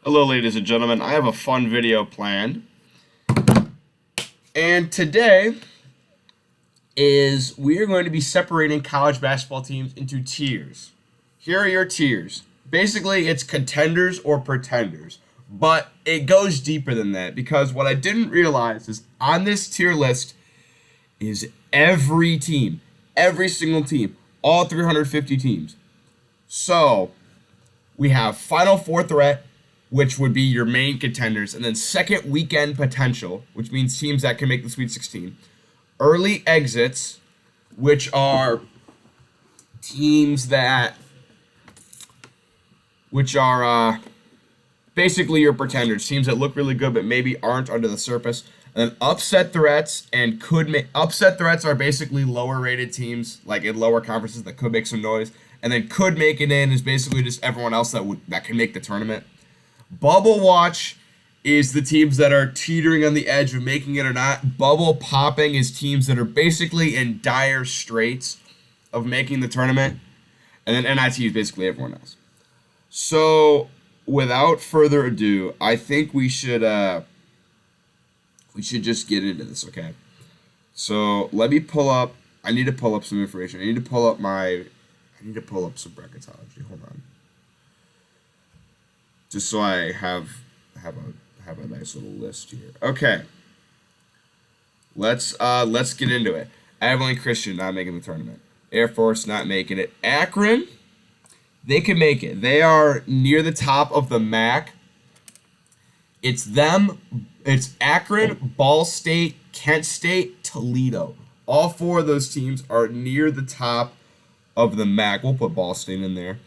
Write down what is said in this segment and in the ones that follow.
Hello, ladies and gentlemen. I have a fun video planned. And today is we are going to be separating college basketball teams into tiers. Here are your tiers. Basically, it's contenders or pretenders. But it goes deeper than that because what I didn't realize is on this tier list is every team, every single team, all 350 teams. So, we have Final Four threat, which would be your main contenders, and then second weekend potential, which means teams that can make the Sweet 16. Early exits, which are teams that, which are basically your pretenders, teams that look really good but maybe aren't under the surface. And then upset threats and upset threats are basically lower rated teams, like in lower conferences that could make some noise. And then could make it in is basically just everyone else that can make the tournament. Bubble watch is the teams that are teetering on the edge of making it or not. Bubble popping is teams that are basically in dire straits of making the tournament. And then NIT is basically everyone else. So, without further ado, I think we should just get into this, okay? So, let me pull up. I need to pull up some information. I need to pull up some bracketology. Hold on. Just so I have a nice little list here. Okay. Let's get into it. Abilene Christian not making the tournament. Air Force not making it. Akron, they can make it. They are near the top of the MAC. It's them. It's Akron, Ball State, Kent State, Toledo. All four of those teams are near the top of the MAC. We'll put Ball State in there.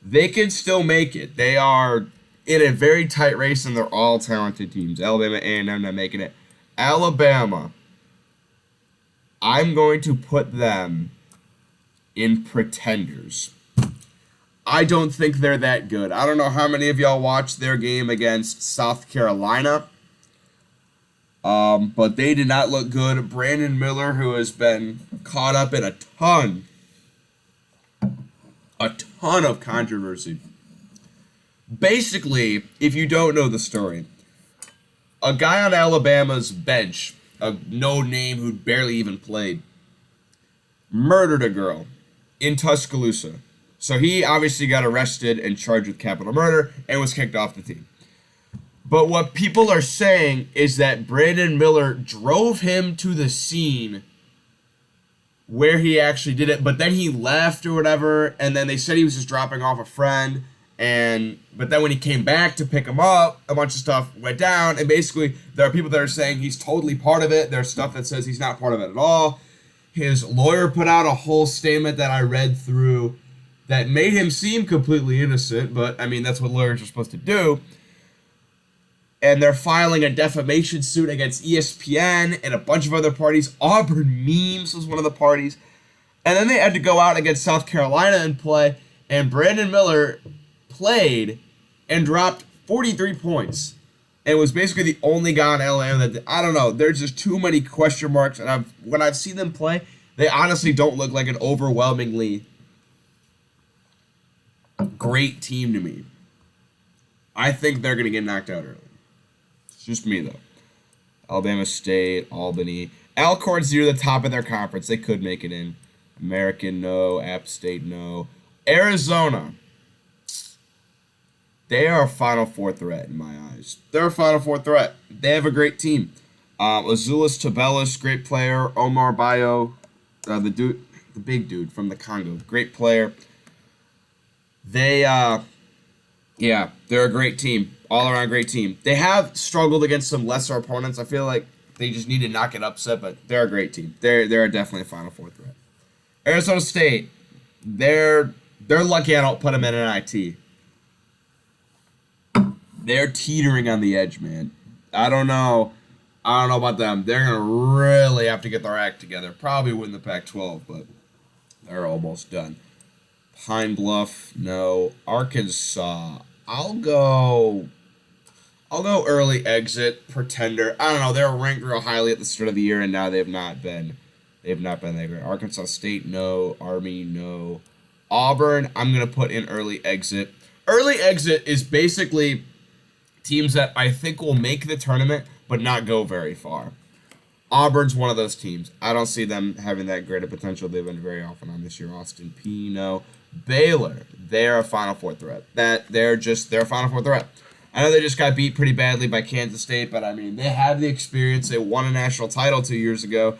They can still make it. They are in a very tight race, and they're all talented teams. Alabama, A&M not making it. Alabama, I'm going to put them in pretenders. I don't think they're that good. I don't know how many of y'all watched their game against South Carolina, but they did not look good. Brandon Miller, who has been caught up in a ton of controversy. Basically, if you don't know the story, a guy on Alabama's bench, a no-name who barely even played, murdered a girl in Tuscaloosa. So he obviously got arrested and charged with capital murder and was kicked off the team. But what people are saying is that Brandon Miller drove him to the scene where he actually did it, but then he left or whatever, and then they said he was just dropping off a friend. But then when he came back to pick him up, a bunch of stuff went down, and basically there are people that are saying he's totally part of it. There's stuff that says he's not part of it at all. His lawyer put out a whole statement that I read through that made him seem completely innocent, but I mean, that's what lawyers are supposed to do. And they're filing a defamation suit against ESPN and a bunch of other parties. Auburn Memes was one of the parties. And then they had to go out against South Carolina and play, and Brandon Miller played and dropped 43 points and was basically the only guy on Alabama that I don't know. There's just too many question marks, and when I've seen them play, they honestly don't look like an overwhelmingly great team to me. I think they're gonna get knocked out early. It's just me though. Alabama State, Albany, Alcorn's near the top of their conference. They could make it in. American, no. App State, no. Arizona. They are a Final Four threat in my eyes. They're a Final Four threat. They have a great team. Azulis Tubelis, great player. Omar Bayo, the big dude from the Congo, great player. They're a great team, all around great team. They have struggled against some lesser opponents. I feel like they just need to not get upset, but they're a great team. They're definitely a Final Four threat. Arizona State, they're lucky I don't put them in NIT. They're teetering on the edge, man. I don't know about them. They're going to really have to get their act together. Probably win the Pac-12, but they're almost done. Pine Bluff, no. Arkansas, I'll go early exit, pretender. I don't know. They were ranked real highly at the start of the year, and now they've not been that great. Arkansas State, no. Army, no. Auburn, I'm going to put in early exit. Early exit is basically Teams that I think will make the tournament, but not go very far. Auburn's one of those teams. I don't see them having that great a potential. They've been very often on this year. Austin Pino. Baylor, they're a Final Four threat. They're a Final Four threat. I know they just got beat pretty badly by Kansas State, but I mean, they have the experience. They won a national title 2 years ago.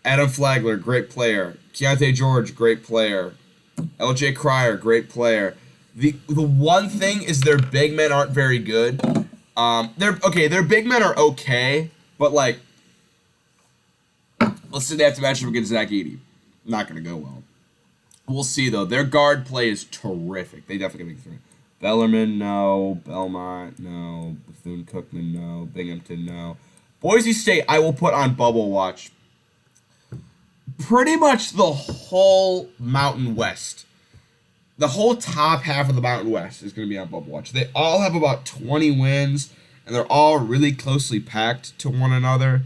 Adam Flagler, great player. Keontae George, great player. LJ Cryer, great player. The one thing is their big men aren't very good. Their big men are okay, but like, let's say they have to match up against Zach Edey. Not going to go well. We'll see, though. Their guard play is terrific. They definitely make it through. Bellarmine, no. Belmont, no. Bethune-Cookman, no. Binghamton, no. Boise State, I will put on bubble watch. Pretty much the whole Mountain West. The whole top half of the Mountain West is going to be on bubble watch. They all have about 20 wins, and they're all really closely packed to one another.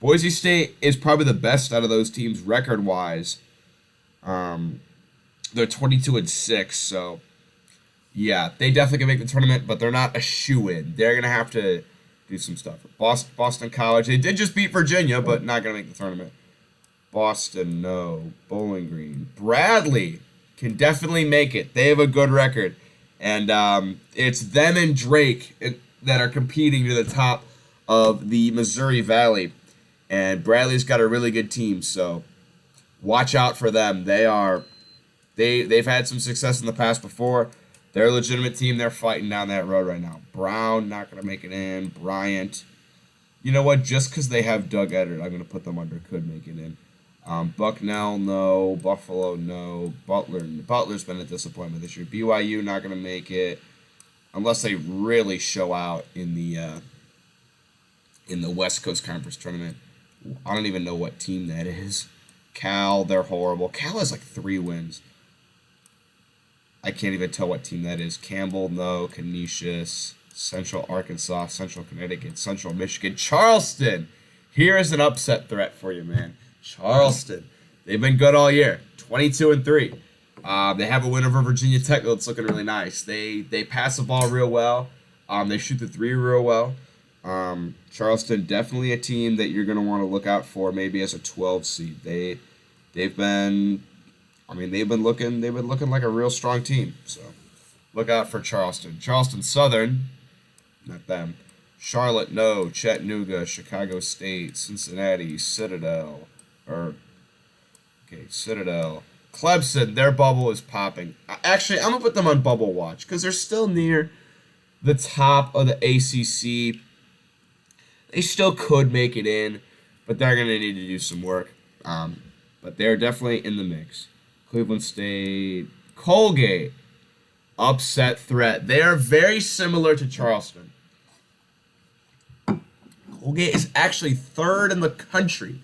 Boise State is probably the best out of those teams record-wise. They're 22-6, so yeah, they definitely can make the tournament, but they're not a shoo-in. They're gonna have to do some stuff. Boston College, they did just beat Virginia, but not gonna make the tournament. Boston, no. Bowling Green, Bradley can definitely make it. They have a good record, and it's them and Drake that are competing to the top of the Missouri Valley, and Bradley's got a really good team, so watch out for them. They've had some success in the past before. They're a legitimate team. They're fighting down that road right now. Brown, not going to make it in. Bryant. You know what? Just because they have Doug Eddard, I'm going to put them under could make it in. Bucknell, no. Buffalo, no. Butler's been a disappointment this year. BYU, not going to make it. Unless they really show out in the West Coast Conference tournament. I don't even know what team that is. Cal, they're horrible. Cal has like 3 wins. I can't even tell what team that is. Campbell, no. Canisius, Central Arkansas, Central Connecticut, Central Michigan. Charleston! Here is an upset threat for you, man. Charleston. They've been good all year. 22-3. They have a win over Virginia Tech that's looking really nice. They pass the ball real well. They shoot the 3 real well. Charleston, definitely a team that you're going to want to look out for, maybe as a 12 seed. They've been looking like a real strong team. So look out for Charleston. Charleston Southern, not them. Charlotte, no. Chattanooga, Chicago State, Cincinnati, Citadel. Clemson, their bubble is popping. Actually, I'm going to put them on bubble watch because they're still near the top of the ACC. They still could make it in, but they're going to need to do some work. But they're definitely in the mix. Cleveland State, Colgate, upset threat. They are very similar to Charleston. Colgate is actually 3rd in the country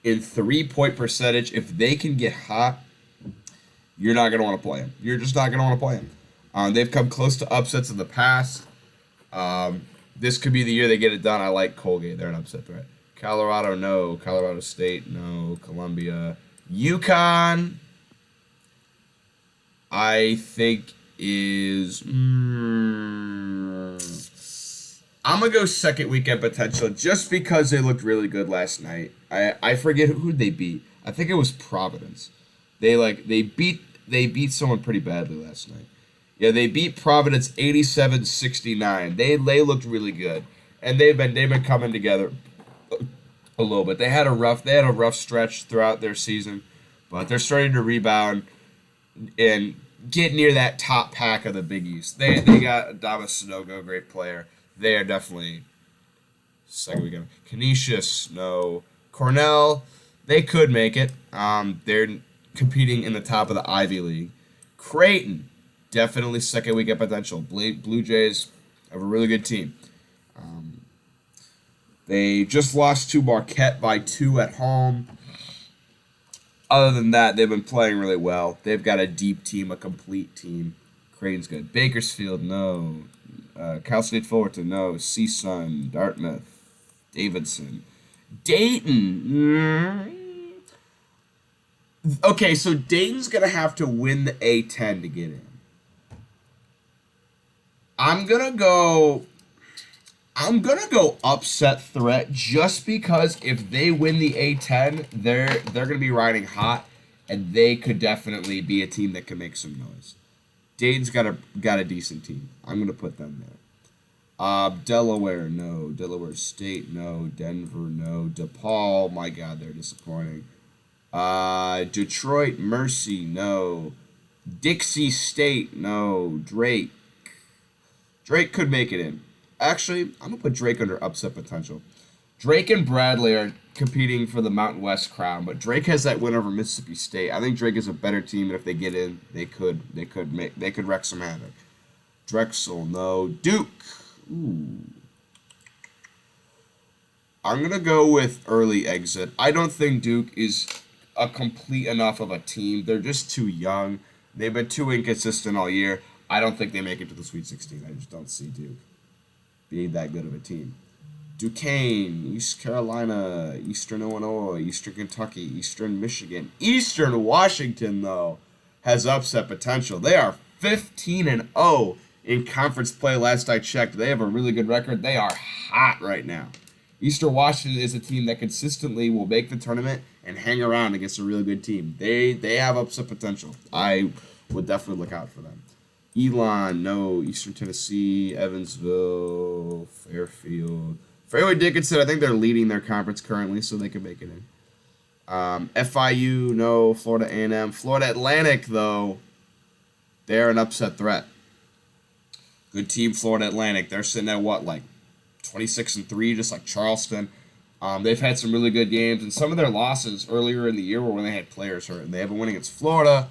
in 3-point percentage. If they can get hot, you're not going to want to play them. You're just not going to want to play them. They've come close to upsets in the past. This could be the year they get it done. I like Colgate. They're an upset threat. Colorado, no. Colorado State, no. Columbia. UConn, I think is... I'm going to go second weekend potential just because they looked really good last night. I forget who they beat. I think it was Providence. They beat someone pretty badly last night. Yeah, they beat Providence 87-69. They looked really good. And they've been coming together a little bit. They had a rough stretch throughout their season, but they're starting to rebound and get near that top pack of the Big East. They got Adama Sanogo, great player. They are definitely second weekend. Canisius, no. Cornell, they could make it. They're competing in the top of the Ivy League. Creighton, definitely second weekend potential. Blue Jays have a really good team. They just lost to Marquette by 2 at home. Other than that, they've been playing really well. They've got a deep team, a complete team. Creighton's good. Bakersfield, no. Cal State Fullerton, no. CSUN, Dartmouth, Davidson. Dayton. Okay, so Dayton's going to have to win the A-10 to get in. I'm going to go... I'm gonna go upset threat just because if they win the A10, they're gonna be riding hot, and they could definitely be a team that can make some noise. Dayton's got a decent team. I'm gonna put them there. Delaware, no. Delaware State, no. Denver, no. DePaul, my God, they're disappointing. Detroit Mercy, no. Dixie State, no. Drake could make it in. Actually, I'm going to put Drake under upset potential. Drake and Bradley are competing for the Mountain West crown, but Drake has that win over Mississippi State. I think Drake is a better team, and if they get in, they could wreck some havoc. Drexel, no. Duke. Ooh. I'm going to go with early exit. I don't think Duke is a complete enough of a team. They're just too young. They've been too inconsistent all year. I don't think they make it to the Sweet 16. I just don't see Duke being that good of a team. Duquesne, East Carolina, Eastern Illinois, Eastern Kentucky, Eastern Michigan. Eastern Washington, though, has upset potential. They are 15-0 in conference play last I checked. They have a really good record. They are hot right now. Eastern Washington is a team that consistently will make the tournament and hang around against a really good team. They have upset potential. I would definitely look out for them. Elon, no. Eastern Tennessee, Evansville, Fairfield. Fairleigh Dickinson, I think they're leading their conference currently, so they can make it in. FIU, no. Florida A&M. Florida Atlantic, though, they're an upset threat. Good team, Florida Atlantic. They're sitting at what, like 26-3, just like Charleston. They've had some really good games, and some of their losses earlier in the year were when they had players hurt, and they have been winning against Florida.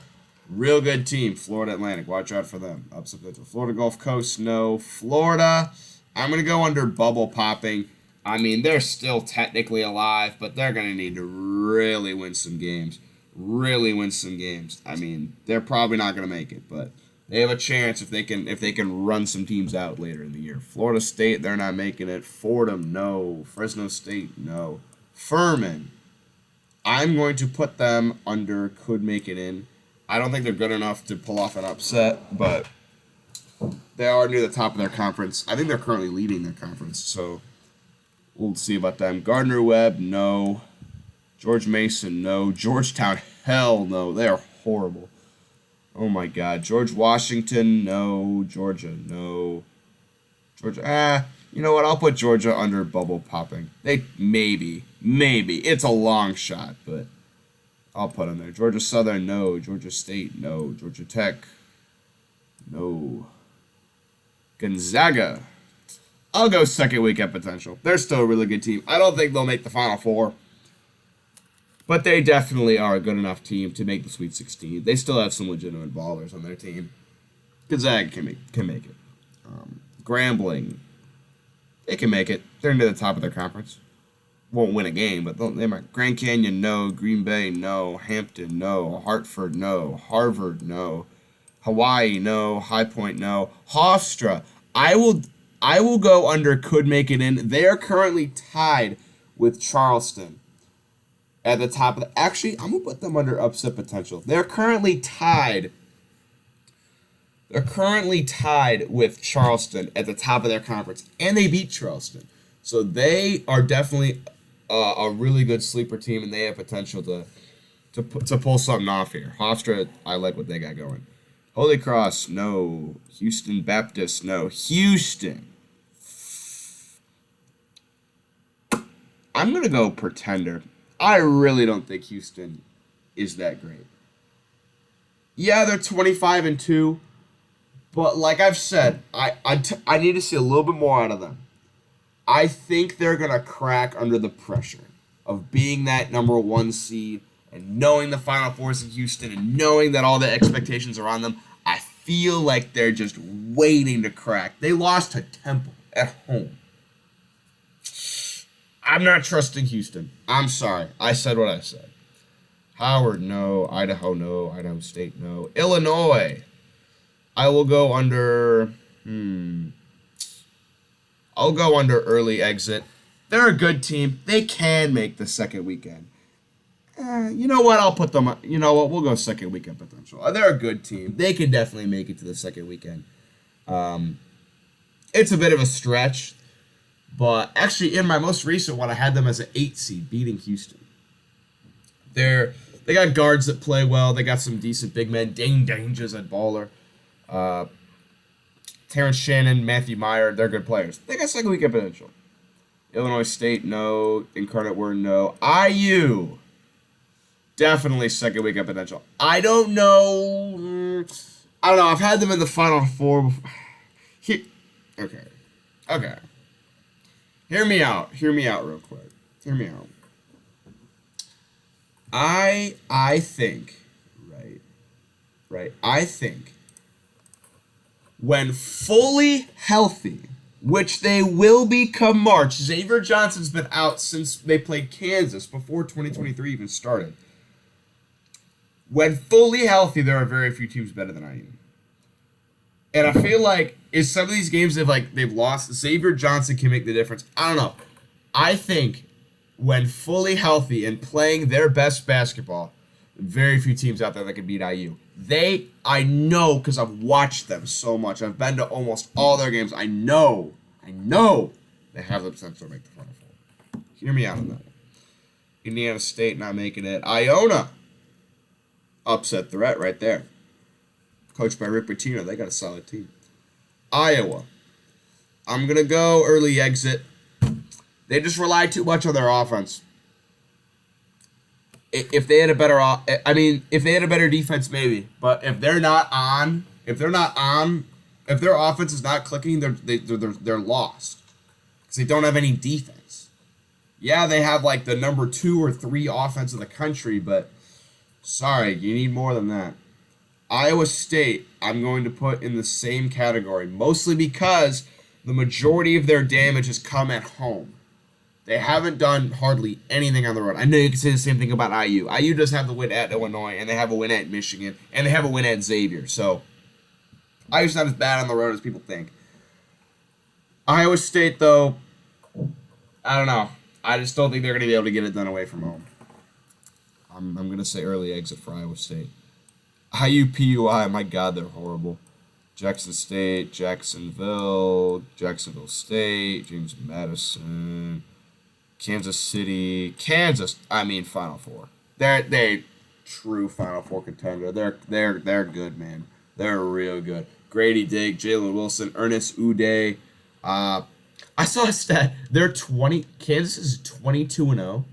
Real good team, Florida Atlantic. Watch out for them. Upset potential. Florida Gulf Coast, no. Florida, I'm going to go under bubble popping. I mean, they're still technically alive, but they're going to need to really win some games. I mean, they're probably not going to make it, but they have a chance if they can run some teams out later in the year. Florida State, they're not making it. Fordham, no. Fresno State, no. Furman, I'm going to put them under could make it in. I don't think they're good enough to pull off an upset, but they are near the top of their conference. I think they're currently leading their conference, so we'll see about them. Gardner-Webb, no. George Mason, no. Georgetown, hell no. They are horrible. Oh, my God. George Washington, no. Georgia, no. Georgia, you know what? I'll put Georgia under bubble popping. They maybe. It's a long shot, but I'll put them there. Georgia Southern, no. Georgia State, no. Georgia Tech, no. Gonzaga, I'll go second weekend potential. They're still a really good team. I don't think they'll make the Final Four, but they definitely are a good enough team to make the Sweet 16. They still have some legitimate ballers on their team. Gonzaga can make it. Grambling, they can make it. They're near the top of their conference. Won't win a game, but they might. Grand Canyon, no. Green Bay, no. Hampton, no. Hartford, no. Harvard, no. Hawaii, no. High Point, no. Hofstra, I will go under could make it in. They are currently tied with Charleston at the top of the... Actually, I'm going to put them under upset potential. They're currently tied with Charleston at the top of their conference, and they beat Charleston. So they are definitely a really good sleeper team, and they have potential to pull something off here. Hofstra, I like what they got going. Holy Cross, no. Houston Baptist, no. Houston. I'm going to go Pretender. I really don't think Houston is that great. Yeah, they're 25-2, but like I've said, I need to see a little bit more out of them. I think they're going to crack under the pressure of being that number one seed and knowing the Final Four is in Houston and knowing that all the expectations are on them. I feel like they're just waiting to crack. They lost to Temple at home. I'm not trusting Houston. I'm sorry. I said what I said. Howard, no. Idaho, no. Idaho State, no. Illinois, I will go under... I'll go under early exit. They're a good team. They can make the second weekend. You know what? I'll put them... You know what? We'll go second weekend potential. They're a good team. They can definitely make it to the second weekend. It's a bit of a stretch. But actually, in my most recent one, I had them as an 8 seed, beating Houston. They got guards that play well. They got some decent big men. Dane Danger's a baller. Terrence Shannon, Matthew Meyer, they're good players. They got second weekend potential. Illinois State, no. Incarnate Word, no. IU, definitely second weekend potential. I don't know. I've had them in the Final Four before. Okay. Hear me out real quick. Hear me out. I think, right. I think when fully healthy, which they will be come March. Xavier Johnson's been out since they played Kansas before 2023 even started. When fully healthy, there are very few teams better than IU. And I feel like in some of these games they've lost, Xavier Johnson can make the difference. I don't know. I think when fully healthy and playing their best basketball, very few teams out there that can beat IU. I know because I've watched them so much. I've been to almost all their games. I know they have the potential to make the Final Four. Hear me out on that. Indiana State not making it. Iona, upset threat right there. Coached by Rick Pitino, they got a solid team. Iowa, I'm going to go early exit. They just rely too much on their offense. If they had a better, if they had a better defense, maybe. But if their offense is not clicking, they're lost because they don't have any defense. Yeah, they have like the number 2 or 3 offense in the country, but sorry, you need more than that. Iowa State, I'm going to put in the same category, mostly because the majority of their damage has come at home. They haven't done hardly anything on the road. I know you can say the same thing about IU. IU does have the win at Illinois, and they have a win at Michigan, and they have a win at Xavier. So, IU's not as bad on the road as people think. Iowa State, though, I don't know. I just don't think they're going to be able to get it done away from home. I'm going to say early exit for Iowa State. IUPUI, my God, they're horrible. Jackson State, Jacksonville State, James Madison, Kansas City, Final Four. They're true Final Four contender. They're good, man. They're real good. Grady Dick, Jalen Wilson, Ernest Uday. I saw a stat. Kansas is 22-0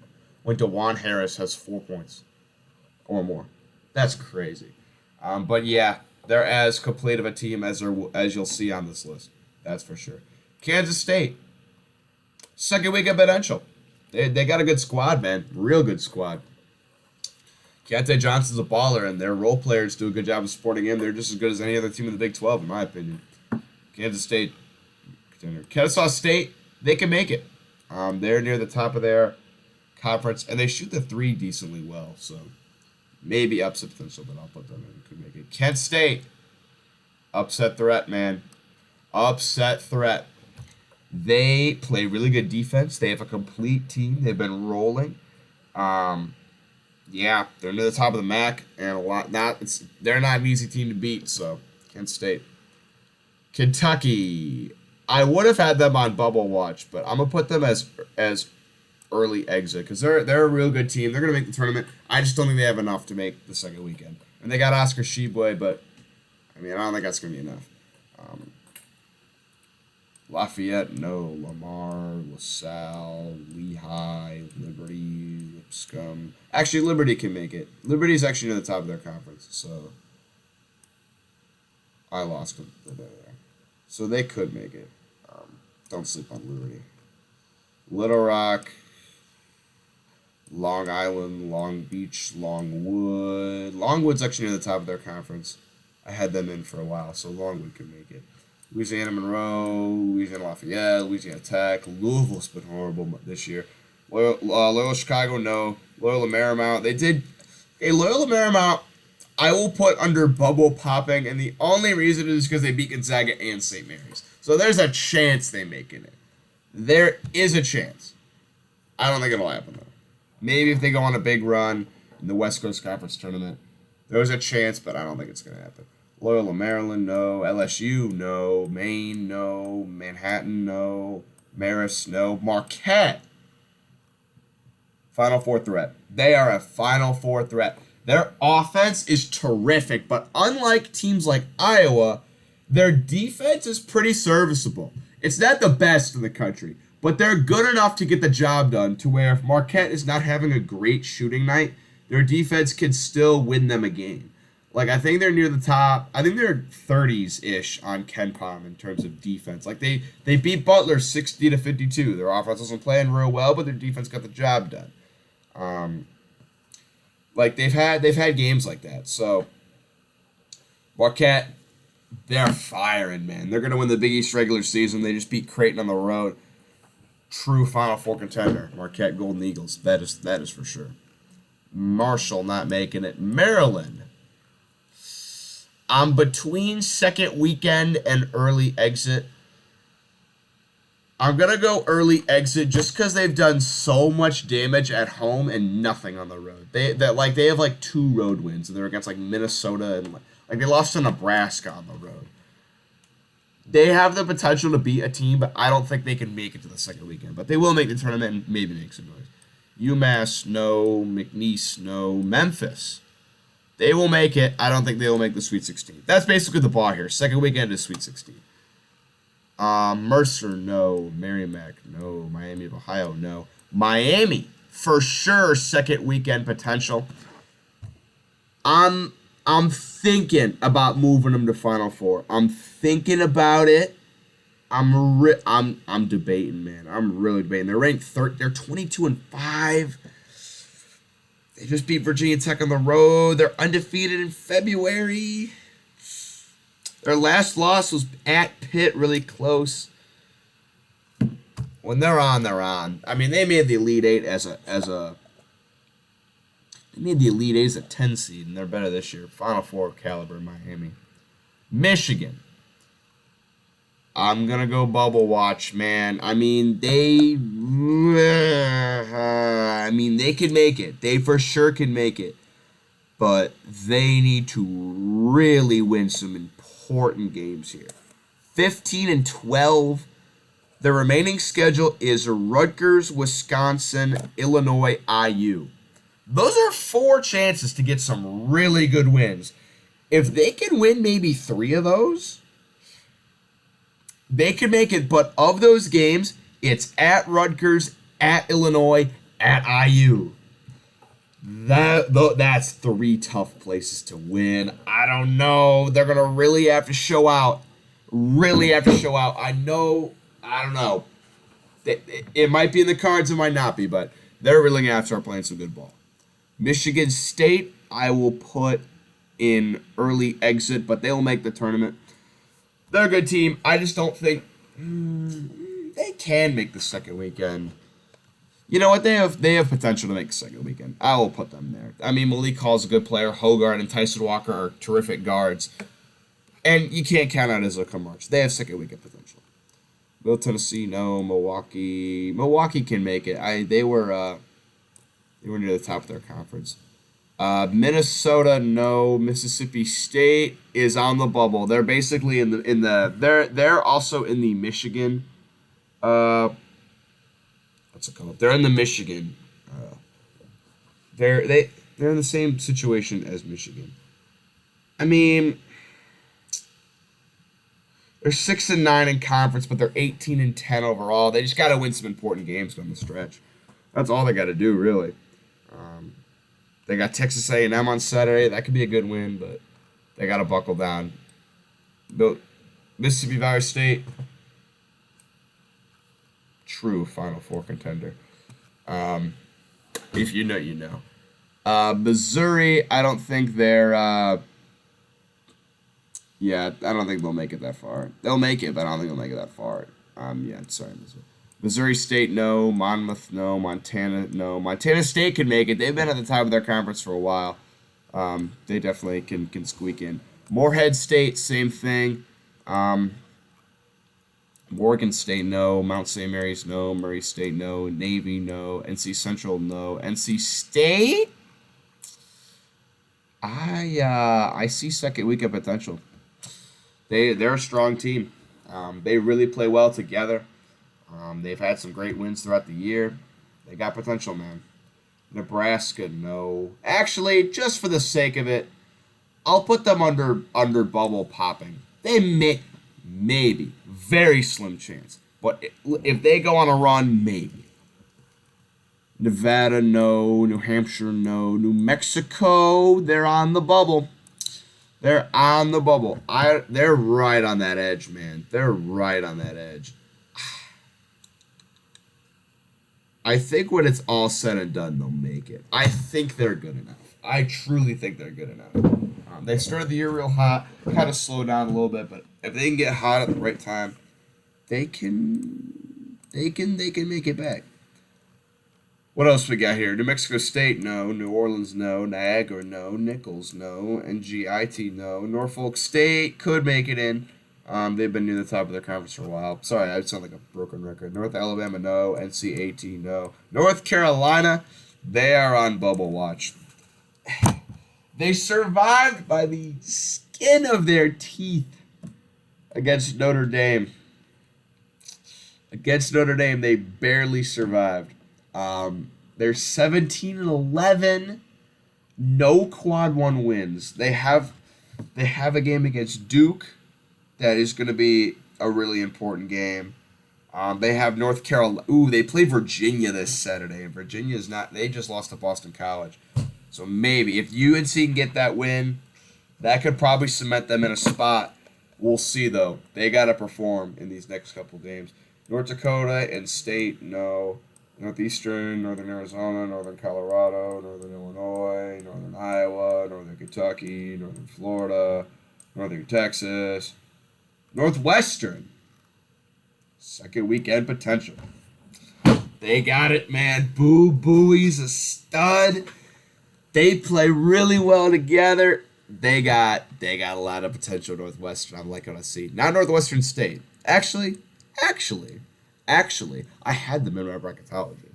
when DeJuan Harris has 4 points or more. That's crazy. But yeah, they're as complete of a team as you'll see on this list. That's for sure. Kansas State, second week of potential. They got a good squad, man. Real good squad. Keontae Johnson's a baller, and their role players do a good job of supporting him. They're just as good as any other team in the Big 12, in my opinion. Kansas State, contender. Kennesaw State, they can make it. They're near the top of their conference, and they shoot the 3 decently well, so maybe upset potential, but I'll put them in. Could make it. Kent State, upset threat, man. Upset threat. They play really good defense. They have a complete team. They've been rolling. Yeah, they're near the top of the MAC, and they're not an easy team to beat. So Kent State, Kentucky. I would have had them on bubble watch, but I'm gonna put them as early exit because they're a real good team. They're gonna make the tournament. I just don't think they have enough to make the second weekend. And they got Oscar Tshiebwe, but I don't think that's gonna be enough. Lafayette, no. Lamar, LaSalle, Lehigh, Liberty, Lipscomb. Actually, Liberty can make it. Liberty's actually near the top of their conference, so I lost them. So they could make it. Don't sleep on Liberty. Little Rock, Long Island, Long Beach, Longwood. Longwood's actually near the top of their conference. I had them in for a while, so Longwood could make it. Louisiana Monroe, Louisiana Lafayette, Louisiana Tech. Louisville's been horrible this year. Loyola Chicago, no. Loyola Marymount, they did. Okay, Loyola Marymount, I will put under bubble popping, and the only reason is because they beat Gonzaga and St. Mary's. So there's a chance they make it. There is a chance. I don't think it'll happen, though. Maybe if they go on a big run in the West Coast Conference Tournament, there's a chance, but I don't think it's going to happen. Loyola Maryland, no. LSU, no. Maine, no. Manhattan, no. Marist, no. Marquette, Final Four threat. They are a Final Four threat. Their offense is terrific, but unlike teams like Iowa, their defense is pretty serviceable. It's not the best in the country, but they're good enough to get the job done to where if Marquette is not having a great shooting night, their defense can still win them a game. Like, I think they're near the top. I think they're 30s-ish on KenPom in terms of defense. Like, they beat Butler 60-52. Their offense wasn't playing real well, but their defense got the job done. Like, they've had games like that. So, Marquette, they're firing, man. They're going to win the Big East regular season. They just beat Creighton on the road. True Final Four contender. Marquette Golden Eagles. That is for sure. Marshall not making it. Maryland. I'm between second weekend and early exit. I'm going to go early exit just because they've done so much damage at home and nothing on the road. They have like 2 road wins, and they're against like Minnesota and like they lost to Nebraska on the road. They have the potential to beat a team, but I don't think they can make it to the second weekend. But they will make the tournament and maybe make some noise. UMass, no. McNeese, no. Memphis. They will make it. I don't think they will make the Sweet 16. That's basically the bar here. Second weekend is Sweet 16. Mercer, no. Merrimack, no. Miami of Ohio, no. Miami, for sure, second weekend potential. I'm thinking about moving them to Final Four. I'm thinking about it. I'm debating, man. I'm really debating. They're ranked third. They're 22-5. They just beat Virginia Tech on the road. They're undefeated in February. Their last loss was at Pitt, really close. When they're on, they're on. I mean, they made the Elite Eight as a they made the Elite Eight as a 10 seed, and they're better this year. Final Four caliber, Miami. Michigan. I'm going to go bubble watch, man. I mean, they could make it. They for sure can make it. But they need to really win some important games here. 15-12. The remaining schedule is Rutgers, Wisconsin, Illinois, IU. Those are 4 chances to get some really good wins. If they can win maybe 3 of those, they can make it. But of those games, it's at Rutgers, at Illinois, at IU. That's 3 tough places to win. I don't know. They're going to really have to show out. I don't know. It might be in the cards, it might not be, but they're really going to have to start playing some good ball. Michigan State, I will put in early exit, but they'll make the tournament. They're a good team. I just don't think they can make the second weekend. You know what? They have potential to make the second weekend. I will put them there. I mean, Malik Hall's a good player. Hogarth and Tyson Walker are terrific guards. And you can't count out Izzo March. They have second weekend potential. Middle Tennessee, no. Milwaukee can make it. They were near the top of their conference. Minnesota, no. Mississippi State is on the bubble. They're basically they're also in the Michigan. What's it called? They're in the Michigan. They're in the same situation as Michigan. I mean, they're 6-9 in conference, but they're 18-10 overall. They just got to win some important games down the stretch. That's all they got to do, really. They got Texas A&M on Saturday. That could be a good win, but they got to buckle down. Mississippi Valley State, true Final Four contender. If you know, you know. Missouri, I don't think they're... I don't think they'll make it that far. They'll make it, but I don't think they'll make it that far. Sorry, Missouri. Missouri State, no. Monmouth, no. Montana, no. Montana State could make it. They've been at the top of their conference for a while. They definitely can squeak in. Morehead State, same thing. Morgan State, no. Mount St. Mary's, no. Murray State, no. Navy, no. NC Central, no. NC State? I see second weekend potential. They're a strong team. They really play well together. They've had some great wins throughout the year. They got potential, man. Nebraska, no. Actually, just for the sake of it, I'll put them under bubble popping. They maybe very slim chance, but if they go on a run, maybe. Nevada, no. New Hampshire, no. New Mexico, they're on the bubble. They're on the bubble. They're right on that edge, man. They're right on that edge. I think when it's all said and done, they'll make it. I think they're good enough. I truly think they're good enough. They started the year real hot, kind of slowed down a little bit, but if they can get hot at the right time, they can make it back. What else we got here? New Mexico State, no. New Orleans, no. Niagara, no. Nichols, no. NGIT, no. Norfolk State could make it in. They've been near the top of their conference for a while. Sorry, I sound like a broken record. North Alabama, no. NCAT, no. North Carolina, they are on bubble watch. They survived by the skin of their teeth against Notre Dame. Against Notre Dame, they barely survived. They're 17-11, no quad one wins. They have a game against Duke that is going to be a really important game. They have North Carolina. Ooh, they play Virginia this Saturday, and Virginia is not. They just lost to Boston College, so maybe if UNC can get that win, that could probably cement them in a spot. We'll see though. They got to perform in these next couple games. North Dakota and State, no. Northeastern, Northern Arizona, Northern Colorado, Northern Illinois, Northern Iowa, Northern Kentucky, Northern Florida, Northern Texas, Northwestern. Second weekend potential. They got it, man. Boo Booey's a stud. They play really well together. They got a lot of potential. Northwestern. I'm liking what I see. Not Northwestern State. Actually, I had them in my bracketology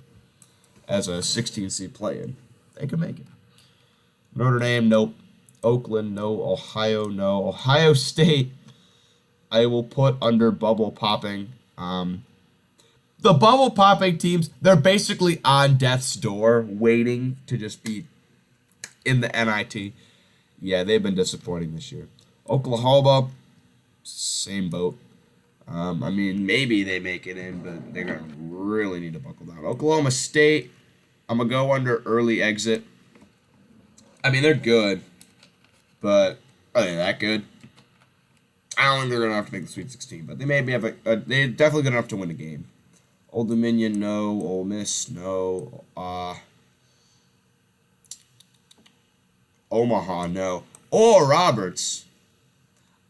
as a 16 seed play-in. They could make it. Notre Dame, nope. Oakland, no. Ohio, no. Ohio State, I will put under bubble popping. The bubble popping teams, they're basically on death's door, waiting to just be in the NIT. Yeah, they've been disappointing this year. Oklahoma, same boat. I mean, maybe they make it in, but they're going to really need to buckle down. Oklahoma State, I'm going to go under early exit. I mean, they're good, but are they that good? I don't think they're going to have to make the Sweet 16, but they maybe have they're definitely good enough to win a game. Old Dominion, no. Ole Miss, no. Omaha, no. Oral Roberts,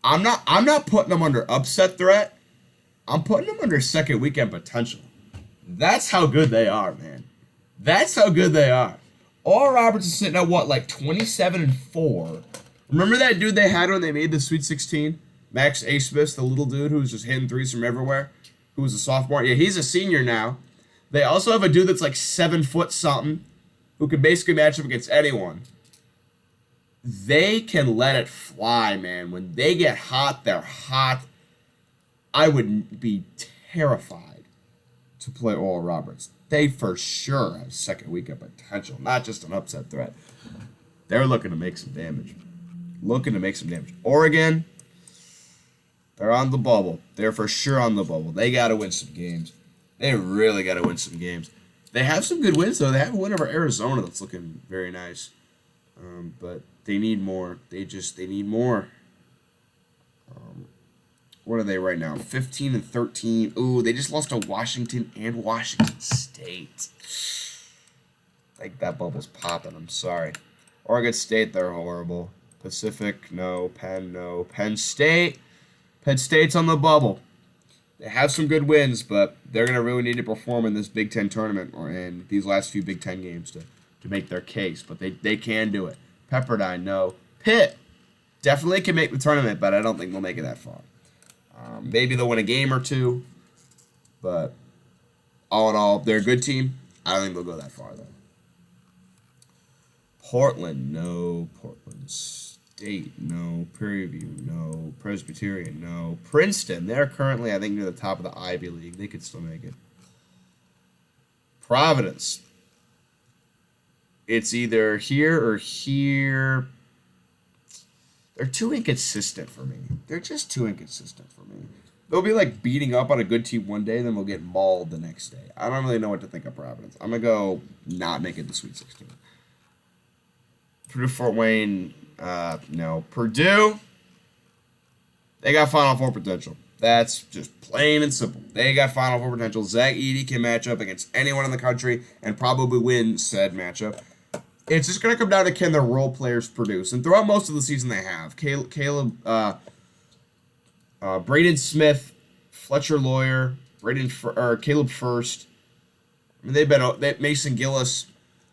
I'm not putting them under upset threat. I'm putting them under second weekend potential. That's how good they are, man. That's how good they are. Oral Roberts is sitting at what, like 27-4. Remember that dude they had when they made the Sweet 16? Max Asmus, the little dude who was just hitting threes from everywhere, who was a sophomore. Yeah, he's a senior now. They also have a dude that's like 7 foot something, who can basically match up against anyone. They can let it fly, man. When they get hot, they're hot. I would be terrified to play Oral Roberts. They for sure have second weekend potential, not just an upset threat. They're looking to make some damage. Oregon, they're on the bubble. They're for sure on the bubble. They got to win some games. They really got to win some games. They have some good wins, though. They have a win over Arizona that's looking very nice. But they need more. They need more. What are they right now? 15-13. Ooh, they just lost to Washington and Washington State. I think that bubble's popping. I'm sorry. Oregon State, they're horrible. Pacific, no. Penn, no. Penn State's on the bubble. They have some good wins, but they're going to really need to perform in this Big Ten tournament or in these last few Big Ten games to make their case. But they can do it. Pepperdine, no. Pitt definitely can make the tournament, but I don't think they'll make it that far. Maybe they'll win a game or two, but all in all, they're a good team. I don't think they'll go that far, though. Portland, no. Portland State. State, no. Prairie View, no. Presbyterian, no. Princeton, they're currently, I think, near the top of the Ivy League. They could still make it. Providence. It's either here or here. They're too inconsistent for me. They're just too inconsistent for me. They'll be like beating up on a good team one day, then they'll get mauled the next day. I don't really know what to think of Providence. I'm going to go not make it the Sweet 16. Purdue, Fort Wayne, no. Purdue, they got Final Four potential. That's just plain and simple. They got Final Four potential. Zach Edey can match up against anyone in the country and probably win said matchup. It's just going to come down to can the role players produce. And throughout most of the season they have. Caleb, Braden Smith, Fletcher Lawyer, Caleb First. I mean, Mason Gillis.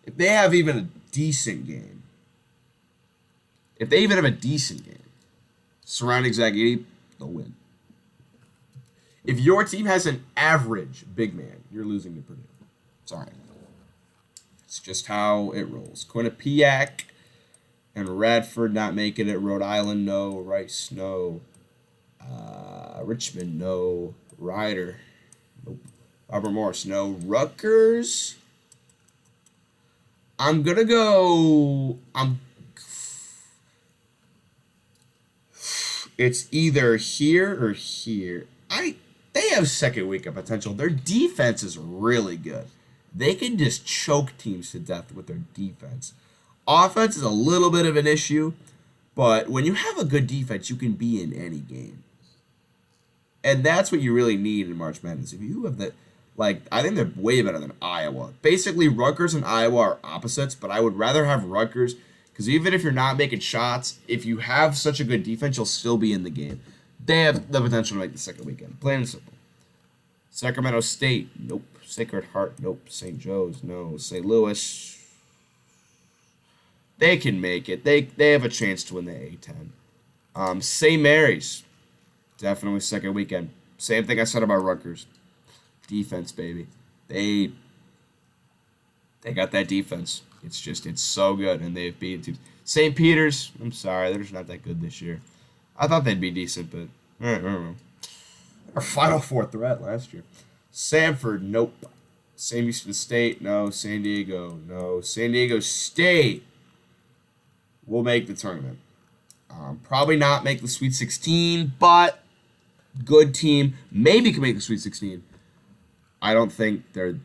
If they have even a decent game, surrounding Zach Edey, they'll win. If your team has an average big man, you're losing to Purdue. Sorry. It's just how it rolls. Quinnipiac and Radford not making it. Rhode Island, no. Rice, no. Richmond, no. Rider, nope. Robert Morris, no. Rutgers, I'm going to go... It's either here or here. They have second weekend potential. Their defense is really good. They can just choke teams to death with their defense. Offense is a little bit of an issue, but when you have a good defense, you can be in any game. And that's what you really need in March Madness. If you have that, I think they're way better than Iowa. Basically, Rutgers and Iowa are opposites, but I would rather have Rutgers because even if you're not making shots, if you have such a good defense, you'll still be in the game. They have the potential to make the second weekend. Plain and simple. Sacramento State, nope. Sacred Heart, nope. St. Joe's, no. St. Louis, they can make it. They have a chance to win the A-10. St. Mary's, definitely second weekend. Same thing I said about Rutgers. Defense, baby. They got that defense. It's so good, and they've beaten teams. St. Peter's, I'm sorry, they're just not that good this year. I thought they'd be decent, but I don't know. Our Final Four threat last year. Samford, nope. Sam Houston State, no. San Diego, no. San Diego State will make the tournament. Probably not make the Sweet 16, but good team. Maybe can make the Sweet 16. I don't think they're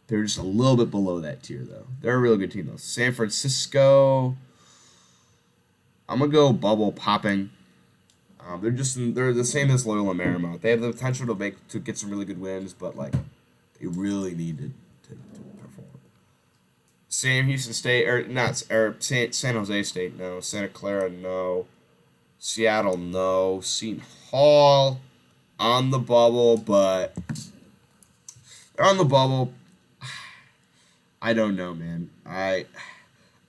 just a little bit below that tier, though. They're a really good team, though. San Francisco, I'm going to go bubble popping. They're the same as Loyola Marymount. They have the potential to get some really good wins, but they really need to perform. Sam Houston State San Jose State, no. Santa Clara, no. Seattle, no. Seton Hall on the bubble, but they're on the bubble. I don't know, man. I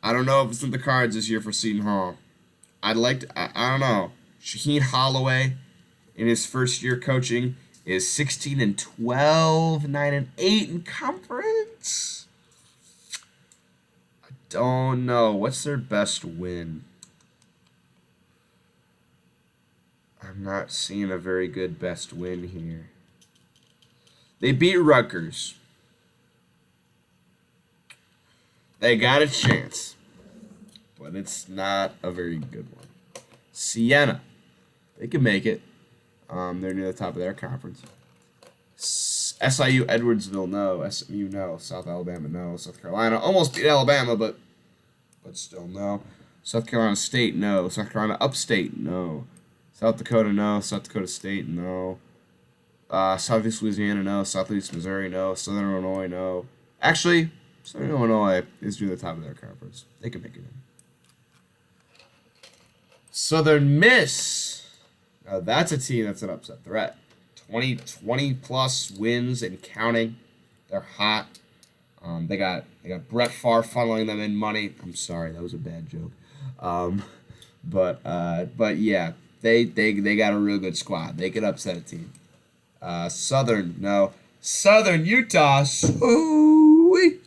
don't know if it's in the cards this year for Seton Hall. I don't know. Shaheen Holloway, in his first year coaching, is 16-12, 9-8 in conference. I don't know. What's their best win? I'm not seeing a very good best win here. They beat Rutgers. They got a chance, but it's not a very good one. Siena, they can make it. They're near the top of their conference. SIU Edwardsville, no. SMU, no. South Alabama, no. South Carolina almost beat Alabama, but still no. South Carolina State, no. South Carolina Upstate, no. South Dakota, no. South Dakota State, no. Southeast Louisiana, no. Southeast Missouri, no. Southern Illinois, no. Actually, Southern Illinois is near the top of their conference. They can make it in. Southern Miss. Now that's a team that's an upset threat. 20 plus wins and counting. They're hot. They got Brett Favre funneling them in money. I'm sorry, that was a bad joke. But yeah, they got a real good squad. They could upset a team. Southern, no. Southern Utah. No.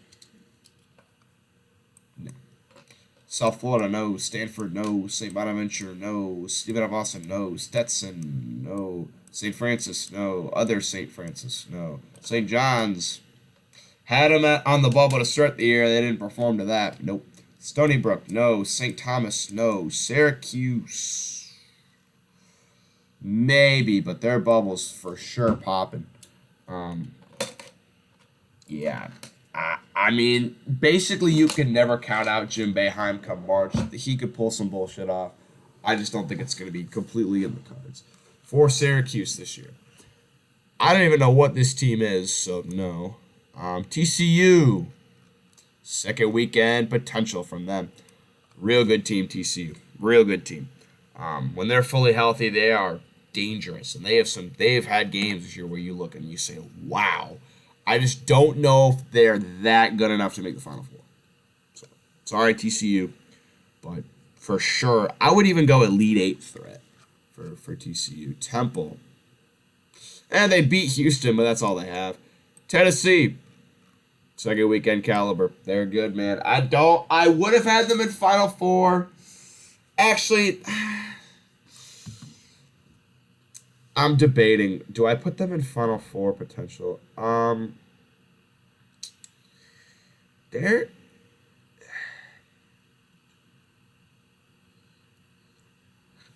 South Florida, no. Stanford, no. St. Bonaventure, no. Stephen F. Austin, no. Stetson, no. St. Francis, no. Other St. Francis, no. St. John's, had them on the bubble to start the year. They didn't perform to that. Nope. Stony Brook, no. St. Thomas, no. Syracuse, maybe, but their bubble's for sure popping. Yeah. I mean, basically, you can never count out Jim Boeheim come March. He could pull some bullshit off. I just don't think it's going to be completely in the cards for Syracuse this year. I don't even know what this team is, so no. TCU, second weekend potential from them. Real good team, TCU. Real good team. When they're fully healthy, they are dangerous, and they've had games this year where you look and you say, "Wow." I just don't know if they're that good enough to make the Final Four. So, sorry, TCU, but for sure, I would even go Elite Eight threat for TCU. Temple, and they beat Houston, but that's all they have. Tennessee, second weekend caliber. They're good, man. I would have had them in Final Four. Actually, I'm debating. Do I put them in Final Four potential?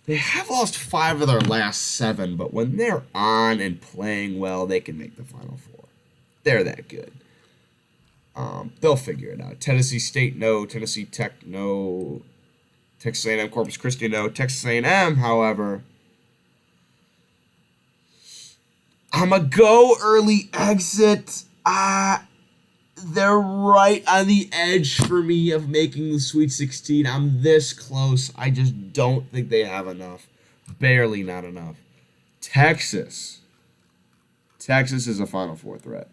They have lost 5 of their last 7, but when they're on and playing well, they can make the Final Four. They're that good. They'll figure it out. Tennessee State, no. Tennessee Tech, no. Texas A&M Corpus Christi, no. Texas A&M, however, I'm a go early exit. They're right on the edge for me of making the Sweet 16. I'm this close. I just don't think they have enough. Barely not enough. Texas. Texas is a Final Four threat.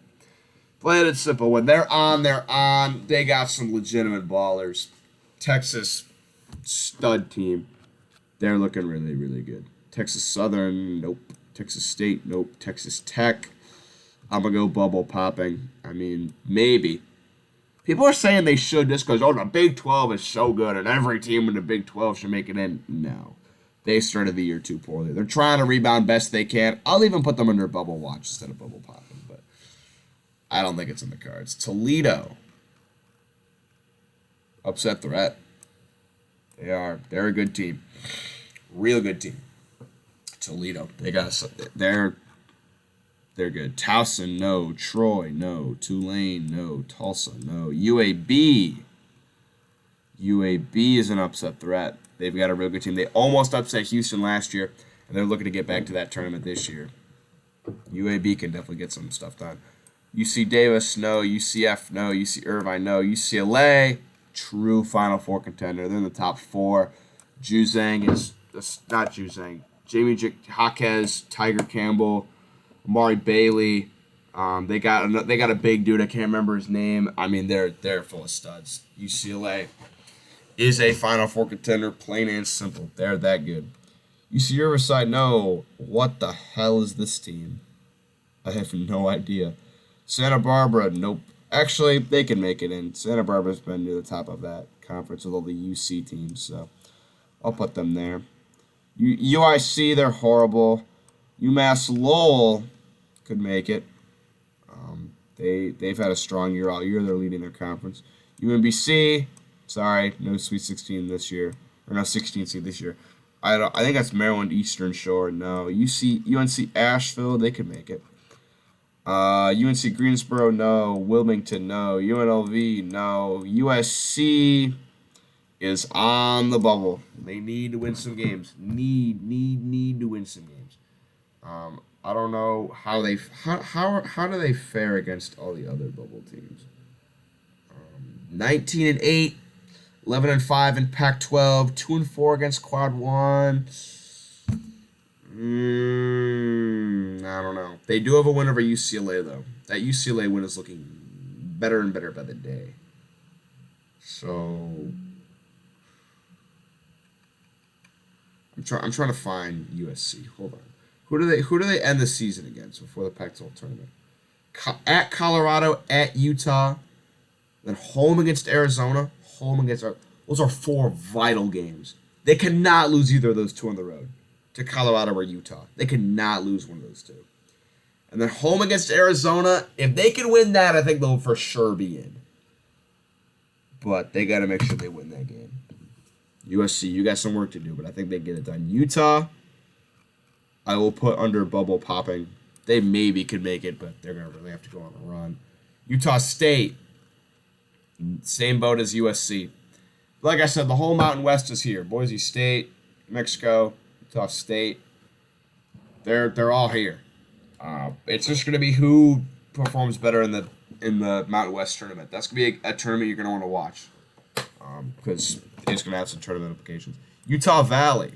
Plain and simple. When they're on, they're on. They got some legitimate ballers. Texas, stud team. They're looking really, really good. Texas Southern, nope. Texas State, nope. Texas Tech, I'm going to go bubble popping. I mean, maybe. People are saying they should just because, the Big 12 is so good and every team in the Big 12 should make it in. No. They started the year too poorly. They're trying to rebound best they can. I'll even put them under bubble watch instead of bubble popping, but I don't think it's in the cards. Toledo, upset threat. They are. They're a good team. Real good team. Toledo. They're good. Towson, no. Troy, no. Tulane, no. Tulsa, no. UAB. UAB is an upset threat. They've got a real good team. They almost upset Houston last year, and they're looking to get back to that tournament this year. UAB can definitely get some stuff done. UC Davis, no. UCF, no. UC Irvine, no. UCLA, true Final Four contender. They're in the top 4. Juzang is not Juzang. Jamie Jaquez, Tiger Campbell, Amari Bailey. They got a big dude. I can't remember his name. I mean, they're full of studs. UCLA is a Final Four contender, plain and simple. They're that good. UC Riverside, no. What the hell is this team? I have no idea. Santa Barbara, nope. Actually, they can make it in. Santa Barbara's been near the top of that conference with all the UC teams, so I'll put them there. UIC, they're horrible. UMass Lowell could make it. They've had a strong year all year. They're leading their conference. UMBC, sorry, no Sweet 16 this year, or no 16 seed this year. I think that's Maryland Eastern Shore. No, UNC Asheville, they could make it. UNC Greensboro, no. Wilmington, no. UNLV, no. USC is on the bubble. They need to win some games. Need to win some games. I don't know how do they fare against all the other bubble teams. 19-8, 11-5 in Pac-12, 2-4 against Quad 1. I don't know. They do have a win over UCLA though. That UCLA win is looking better and better by the day. So I'm trying to find USC. Hold on. Who do they end the season against before the Pac-12 tournament? At Colorado, at Utah, then home against Arizona, home against. Well, Those are 4 vital games. They cannot lose either of those 2 on the road to Colorado or Utah. They cannot lose one of those 2. And then home against Arizona, if they can win that, I think they'll for sure be in. But they got to make sure they win that game. USC, you got some work to do, but I think they get it done. Utah, I will put under bubble popping. They maybe could make it, but they're going to really have to go on a run. Utah State, same boat as USC. Like I said, the whole Mountain West is here. Boise State, Mexico, Utah State. They're all here. It's just going to be who performs better in the Mountain West tournament. That's going to be a tournament you're going to want to watch because it's going to have some tournament implications. Utah Valley,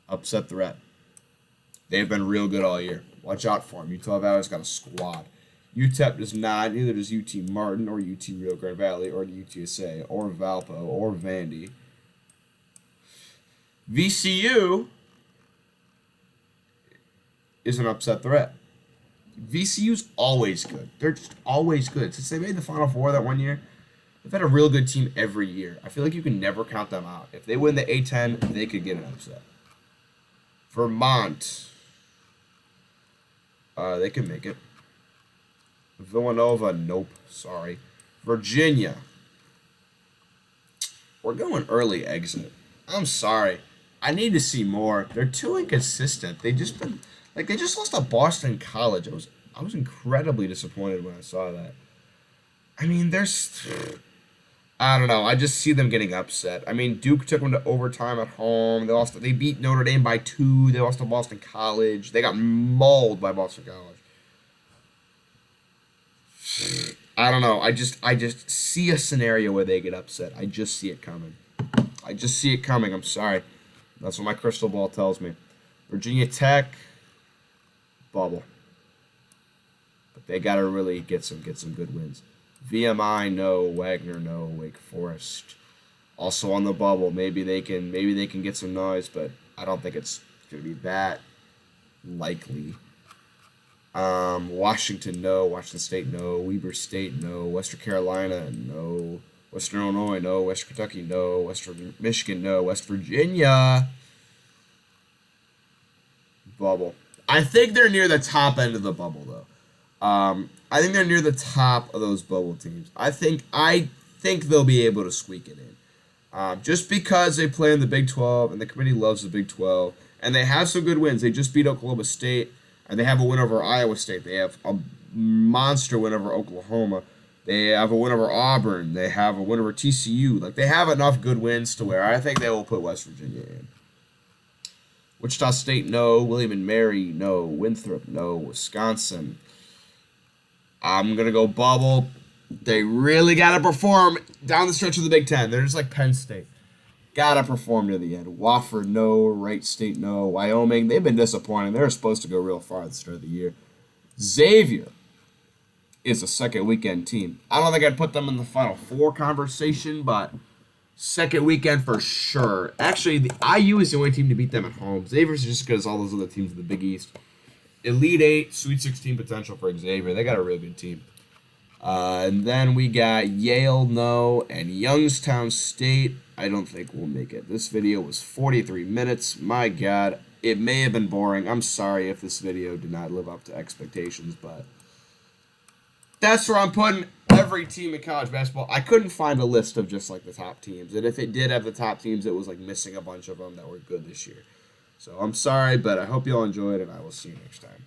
upset threat. They've been real good all year. Watch out for them. Utah Valley's got a squad. UTEP does not. Neither does UT Martin or UT Rio Grande Valley or UTSA or Valpo or Vandy. VCU is an upset threat. VCU's always good. They're just always good. Since they made the Final Four that one year, they've had a real good team every year. I feel like you can never count them out. If they win the A-10, they could get an upset. Vermont, they can make it. Villanova, nope, sorry. Virginia, we're going early exit. I'm sorry. I need to see more. They're too inconsistent. They just lost to Boston College. I was incredibly disappointed when I saw that. I mean, I don't know. I just see them getting upset. I mean, Duke took them to overtime at home. They beat Notre Dame by 2. They lost to Boston College. They got mauled by Boston College. I don't know. I just see a scenario where they get upset. I just see it coming. I'm sorry. That's what my crystal ball tells me. Virginia Tech, bubble. But they got to really get some good wins. VMI, no. Wagner, no. Wake Forest, also on the bubble. Maybe they can get some noise, but I don't think it's going to be that likely. Washington, no. Washington State, no. Weber State, no. Western Carolina, no. Western Illinois, no. Western Kentucky, no. Western Michigan, no. West Virginia, bubble. I think they're near the top end of the bubble, though. I think they're near the top of those bubble teams. I think they'll be able to squeak it in. Just because they play in the Big 12 and the committee loves the Big 12 and they have some good wins. They just beat Oklahoma State and they have a win over Iowa State. They have a monster win over Oklahoma. They have a win over Auburn. They have a win over TCU. Like, they have enough good wins to where I think they will put West Virginia in. Wichita State, no. William and Mary, no. Winthrop, no. Wisconsin, I'm going to go bubble. They really got to perform down the stretch of the Big Ten. They're just like Penn State. Got to perform to the end. Wofford, no. Wright State, no. Wyoming, they've been disappointing. They were supposed to go real far at the start of the year. Xavier is a second weekend team. I don't think I'd put them in the Final Four conversation, but second weekend for sure. Actually, the IU is the only team to beat them at home. Xavier's just as good as all those other teams in the Big East. Elite 8, Sweet 16 potential for Xavier. They got a real good team. And then we got Yale, no, and Youngstown State, I don't think we'll make it. This video was 43 minutes. My God, it may have been boring. I'm sorry if this video did not live up to expectations, but that's where I'm putting every team in college basketball. I couldn't find a list of just like the top teams, and if it did have the top teams, it was like missing a bunch of them that were good this year. So I'm sorry, but I hope you all enjoyed, and I will see you next time.